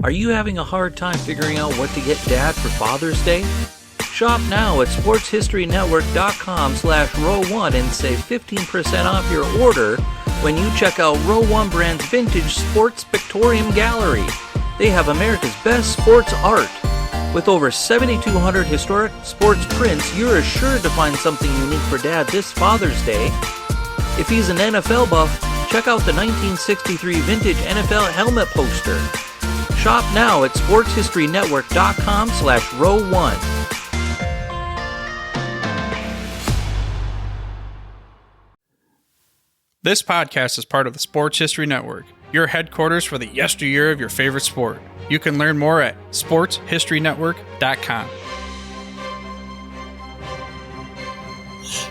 Are you having a hard time figuring out what to get Dad for Father's Day? Shop now at sportshistorynetwork.com/row1 and save 15% off your order when you check out Row 1 Brand's Vintage Sports Pictorium Gallery. They have America's best sports art. With over 7,200 historic sports prints, you're assured to find something unique for Dad this Father's Day. If he's an NFL buff, check out the 1963 vintage NFL helmet poster. Shop now at sportshistorynetwork.com/row1. This podcast is part of the Sports History Network, your headquarters for the yesteryear of your favorite sport. You can learn more at sportshistorynetwork.com.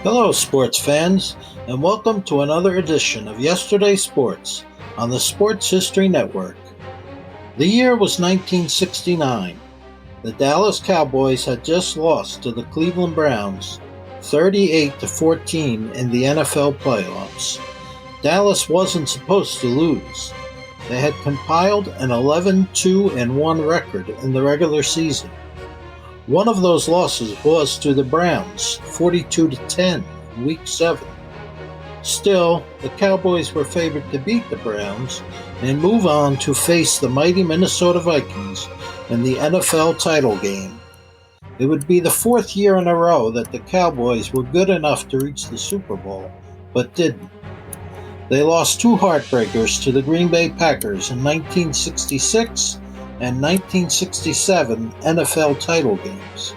Hello, sports fans, and welcome to another edition of Yesterday Sports on the Sports History Network. The year was 1969. The Dallas Cowboys had just lost to the Cleveland Browns 38-14 in the NFL playoffs. Dallas wasn't supposed to lose. They had compiled an 11-2-1 record in the regular season. One of those losses was to the Browns, 42-10, in Week 7. Still, the Cowboys were favored to beat the Browns and move on to face the mighty Minnesota Vikings in the NFL title game. It would be the fourth year in a row that the Cowboys were good enough to reach the Super Bowl, but didn't. They lost two heartbreakers to the Green Bay Packers in 1966 and 1967 NFL title games.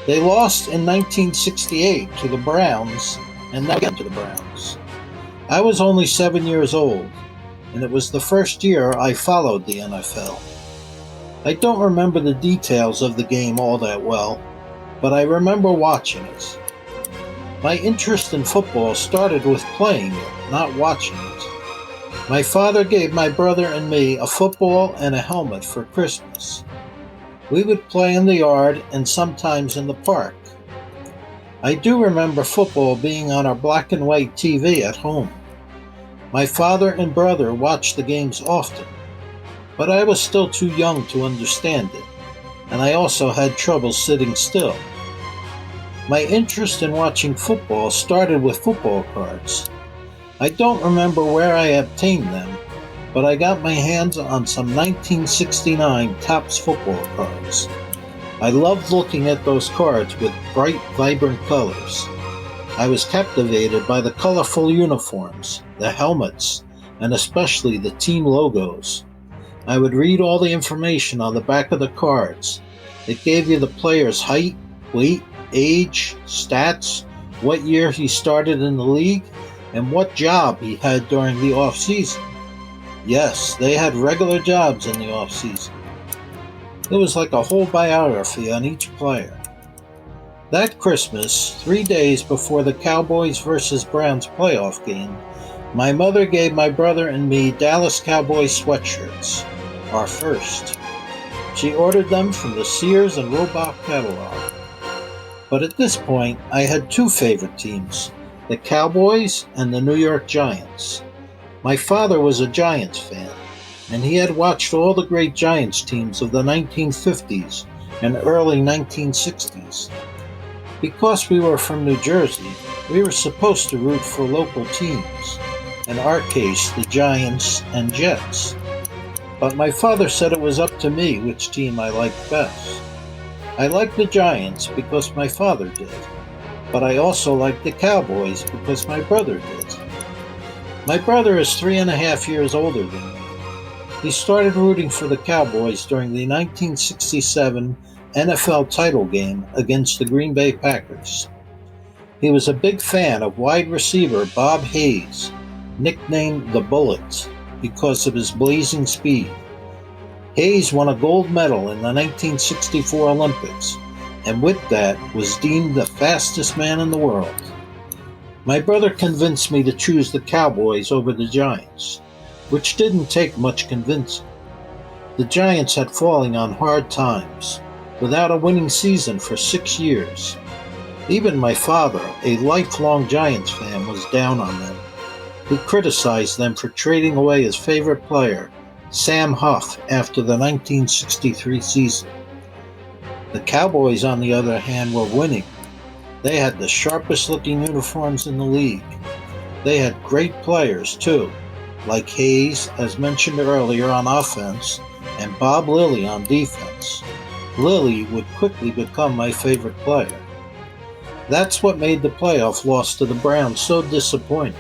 They lost in 1968 to the Browns and then again to the Browns. I was only 7 years old, and it was the first year I followed the NFL. I don't remember the details of the game all that well, but I remember watching it. My interest in football started with playing it, not watching it. My father gave my brother and me a football and a helmet for Christmas. We would play in the yard and sometimes in the park. I do remember football being on our black and white TV at home. My father and brother watched the games often, but I was still too young to understand it, and I also had trouble sitting still. My interest in watching football started with football cards. I don't remember where I obtained them, but I got my hands on some 1969 Topps football cards. I loved looking at those cards with bright, vibrant colors. I was captivated by the colorful uniforms, the helmets, and especially the team logos. I would read all the information on the back of the cards. It gave you the player's height, weight, age, stats, what year he started in the league, and what job he had during the off-season. Yes, they had regular jobs in the off-season. It was like a whole biography on each player. That Christmas, 3 days before the Cowboys vs. Browns playoff game, my mother gave my brother and me Dallas Cowboys sweatshirts, our first. She ordered them from the Sears and Roebuck catalog. But at this point, I had two favorite teams, the Cowboys and the New York Giants. My father was a Giants fan, and he had watched all the great Giants teams of the 1950s and early 1960s. Because we were from New Jersey, we were supposed to root for local teams, in our case, the Giants and Jets. But my father said it was up to me which team I liked best. I liked the Giants because my father did, but I also liked the Cowboys because my brother did. My brother is 3.5 years older than me. He started rooting for the Cowboys during the 1967 NFL title game against the Green Bay Packers. He was a big fan of wide receiver Bob Hayes, nicknamed the Bullet because of his blazing speed. Hayes won a gold medal in the 1964 Olympics, and with that was deemed the fastest man in the world. My brother convinced me to choose the Cowboys over the Giants, which didn't take much convincing. The Giants had fallen on hard times, without a winning season for 6 years. Even my father, a lifelong Giants fan, was down on them. He criticized them for trading away his favorite player, Sam Huff after the 1963 season. The Cowboys, on the other hand, were winning. They had the sharpest looking uniforms in the league. They had great players, too, like Hayes, as mentioned earlier, on offense, and Bob Lilly on defense. Lilly would quickly become my favorite player. That's what made the playoff loss to the Browns so disappointing,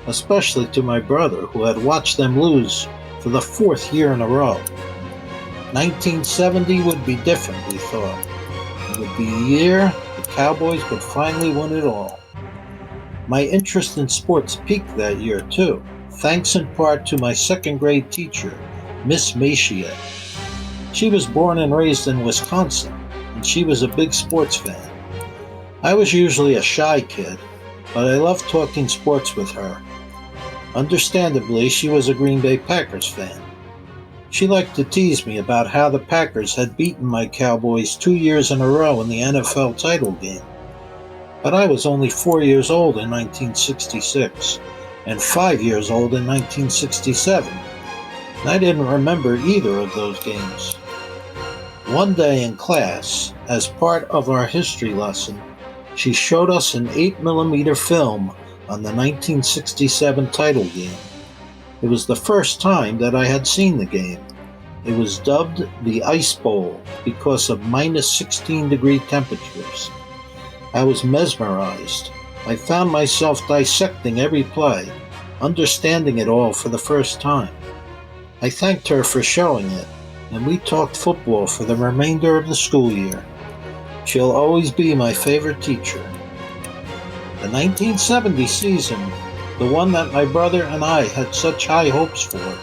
especially to my brother, who had watched them lose for the fourth year in a row. 1970 would be different, we thought. It would be a year the Cowboys would finally win it all. My interest in sports peaked that year, too, thanks in part to my second grade teacher, Miss Machia. She was born and raised in Wisconsin, and she was a big sports fan. I was usually a shy kid, but I loved talking sports with her. Understandably, she was a Green Bay Packers fan. She liked to tease me about how the Packers had beaten my Cowboys 2 years in a row in the NFL title game. But I was only 4 years old in 1966, and 5 years old in 1967, and I didn't remember either of those games. One day in class, as part of our history lesson, she showed us an 8mm film on the 1967 title game. It was the first time that I had seen the game. It was dubbed the Ice Bowl because of minus 16-degree temperatures. I was mesmerized. I found myself dissecting every play, understanding it all for the first time. I thanked her for showing it, and we talked football for the remainder of the school year. She'll always be my favorite teacher. The 1970 season, the one that my brother and I had such high hopes for,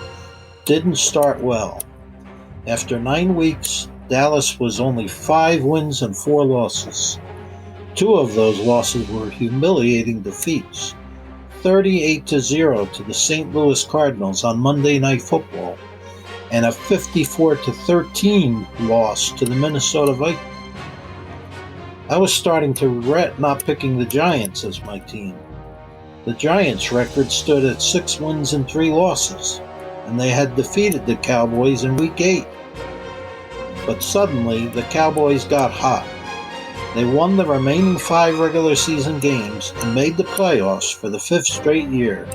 didn't start well. After 9 weeks, Dallas was only 5 wins and 4 losses. 2 of those losses were humiliating defeats, 38-0 to the St. Louis Cardinals on Monday Night Football, and a 54-13 loss to the Minnesota Vikings. I was starting to regret not picking the Giants as my team. The Giants' record stood at 6 wins and 3 losses, and they had defeated the Cowboys in Week 8. But suddenly, the Cowboys got hot. They won the remaining 5 regular season games and made the playoffs for the 5th straight year.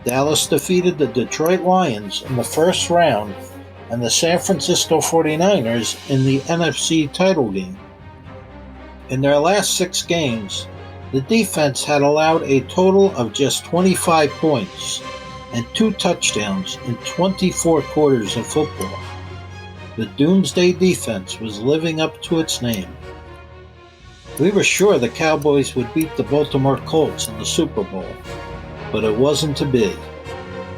Dallas defeated the Detroit Lions in the first round and the San Francisco 49ers in the NFC title game. In their last 6 games, the defense had allowed a total of just 25 points and 2 touchdowns in 24 quarters of football. The Doomsday Defense was living up to its name. We were sure the Cowboys would beat the Baltimore Colts in the Super Bowl, but it wasn't to be.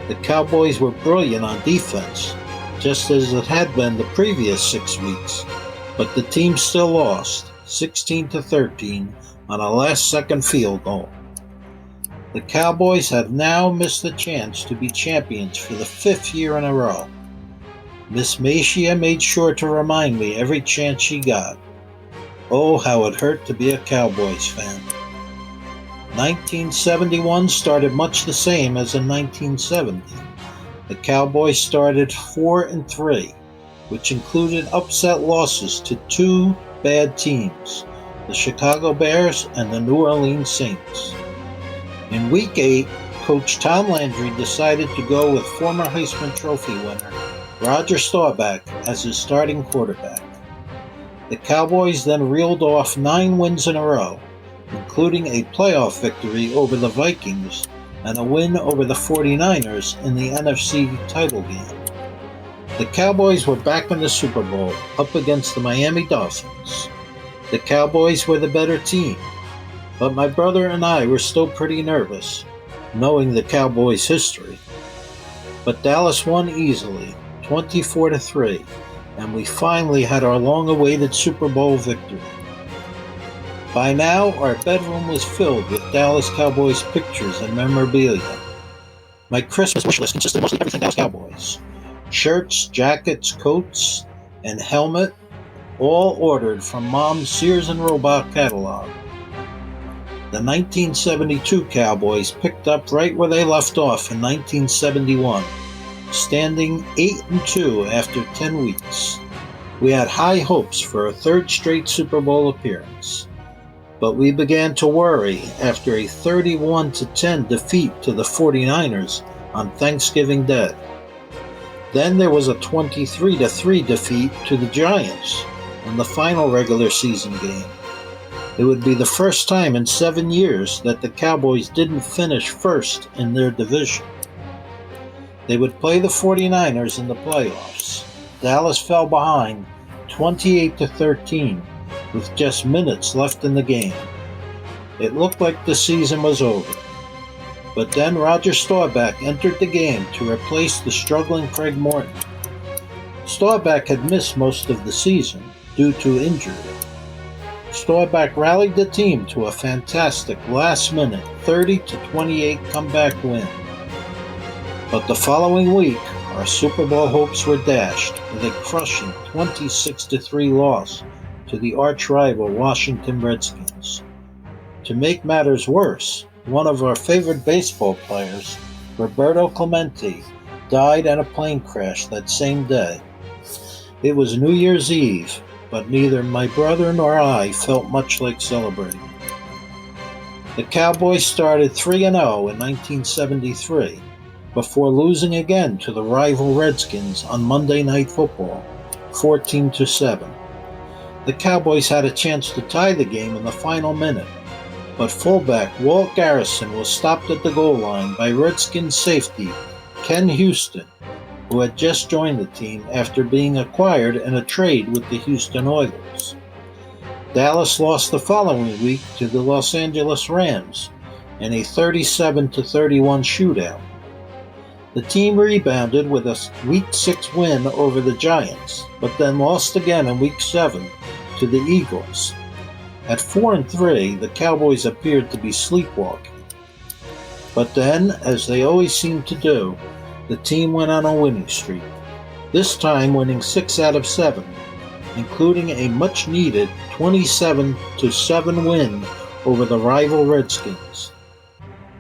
The Cowboys were brilliant on defense, just as it had been the previous 6 weeks, but the team still lost, 16-13, on a last-second field goal. The Cowboys have now missed the chance to be champions for the 5th year in a row. Miss Machia made sure to remind me every chance she got. Oh, how it hurt to be a Cowboys fan. 1971 started much the same as in 1970. The Cowboys started 4-3, which included upset losses to 2 bad teams, the Chicago Bears and the New Orleans Saints. In Week 8, Coach Tom Landry decided to go with former Heisman Trophy winner Roger Staubach as his starting quarterback. The Cowboys then reeled off 9 wins in a row, including a playoff victory over the Vikings and a win over the 49ers in the NFC title game. The Cowboys were back in the Super Bowl, up against the Miami Dolphins. The Cowboys were the better team, but my brother and I were still pretty nervous, knowing the Cowboys' history. But Dallas won easily, 24-3, and we finally had our long-awaited Super Bowl victory. By now, our bedroom was filled with Dallas Cowboys pictures and memorabilia. My Christmas wish list consisted of mostly everything Dallas Cowboys. Shirts, jackets, coats, and helmet, all ordered from Mom's Sears and Roebuck catalog. The 1972 Cowboys picked up right where they left off in 1971, standing 8-2 after 10 weeks. We had high hopes for a third straight Super Bowl appearance, but we began to worry after a 31-10 defeat to the 49ers on Thanksgiving Day. Then there was a 23-3 defeat to the Giants in the final regular season game. It would be the first time in 7 years that the Cowboys didn't finish first in their division. They would play the 49ers in the playoffs. Dallas fell behind 28-13 with just minutes left in the game. It looked like the season was over. But then Roger Staubach entered the game to replace the struggling Craig Morton. Staubach had missed most of the season due to injury. Staubach rallied the team to a fantastic last-minute 30-28 comeback win. But the following week, our Super Bowl hopes were dashed with a crushing 26-3 loss to the arch-rival Washington Redskins. To make matters worse, one of our favorite baseball players, Roberto Clemente, died in a plane crash that same day. It was New Year's Eve, but neither my brother nor I felt much like celebrating. The Cowboys started 3-0 in 1973, before losing again to the rival Redskins on Monday Night Football, 14-7. The Cowboys had a chance to tie the game in the final minute, but fullback Walt Garrison was stopped at the goal line by Redskins safety Ken Houston, who had just joined the team after being acquired in a trade with the Houston Oilers. Dallas lost the following week to the Los Angeles Rams in a 37-31 shootout. The team rebounded with a Week 6 win over the Giants, but then lost again in Week 7 to the Eagles. At 4-3, the Cowboys appeared to be sleepwalking. But then, as they always seem to do, the team went on a winning streak, this time winning 6 out of 7, including a much-needed 27-7 win over the rival Redskins.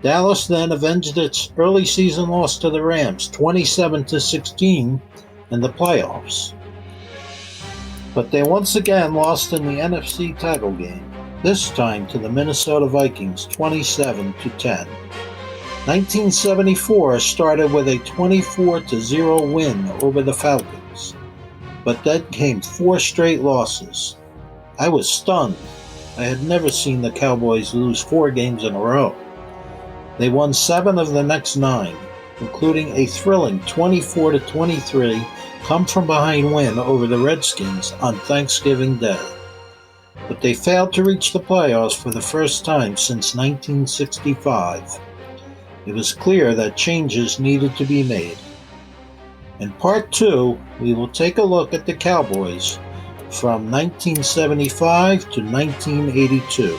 Dallas then avenged its early season loss to the Rams, 27-16, in the playoffs. But they once again lost in the NFC title game, this time to the Minnesota Vikings, 27-10. 1974 started with a 24-0 win over the Falcons, but then came 4 straight losses. I was stunned. I had never seen the Cowboys lose 4 games in a row. They won 7 of the next 9, including a thrilling 24-23 come-from-behind win over the Redskins on Thanksgiving Day. But they failed to reach the playoffs for the first time since 1965. It was clear that changes needed to be made. In Part 2, we will take a look at the Cowboys from 1975 to 1982.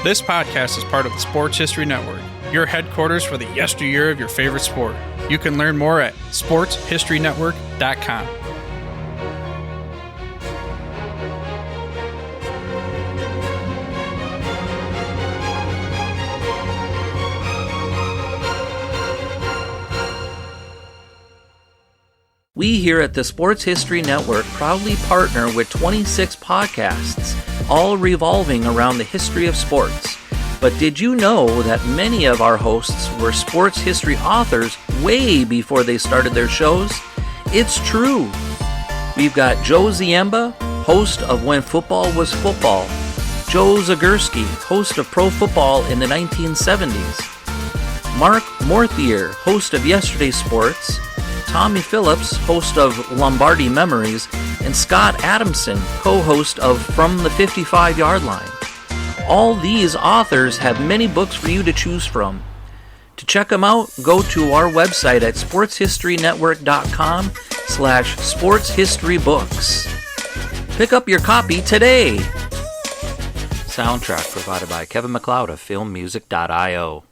This podcast is part of the Sports History Network, your headquarters for the yesteryear of your favorite sport. You can learn more at sportshistorynetwork.com. We here at the Sports History Network proudly partner with 26 podcasts, all revolving around the history of sports. But did you know that many of our hosts were sports history authors way before they started their shows? It's true. We've got Joe Ziemba, host of When Football Was Football, Joe Zagurski, host of Pro Football in the 1970s, Mark Morthier, host of Yesterday's Sports, Tommy Phillips, host of Lombardi Memories, and Scott Adamson, co-host of From the 55-Yard Line. All these authors have many books for you to choose from. To check them out, go to our website at sportshistorynetwork.com/sportshistorybooks. Pick up your copy today. Soundtrack provided by Kevin MacLeod of filmmusic.io.